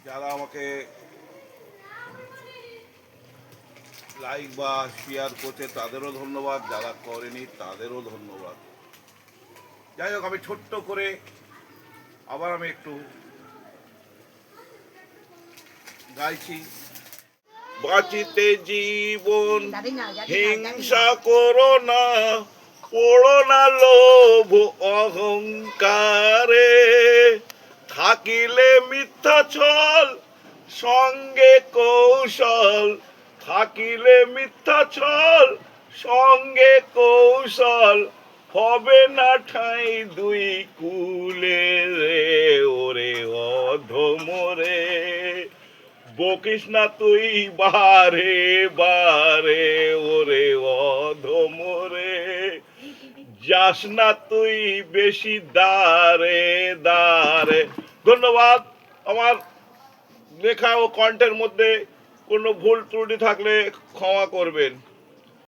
যারা আমাকে লাইক বা শেয়ার করছে তাদেরও ধন্যবাদ, যারা করেনি তাদেরও ধন্যবাদ। যাই হোক, আমি ছোট্ট করে আবার আমি একটু গাইছি। বাঁচিতে জীবন হিংসা করো না, পড়ো না লোভ অহংকারে, থাকিলে মিথ্যা ছল সঙ্গে কৌশল, থাকিলে মিথ্যা ছল সঙ্গে কৌশল, হবে না ঠাঁই দুই কুলে রে ওরে অধমরে। বকিস না তুই বারে বারে ওরে অধমরে, যাস না তুই বেশি দারে দারে। ধন্যবাদ। আমার লেখা ও কণ্ঠের মধ্যে কোনো ভুল ত্রুটি থাকলে ক্ষমা করবেন।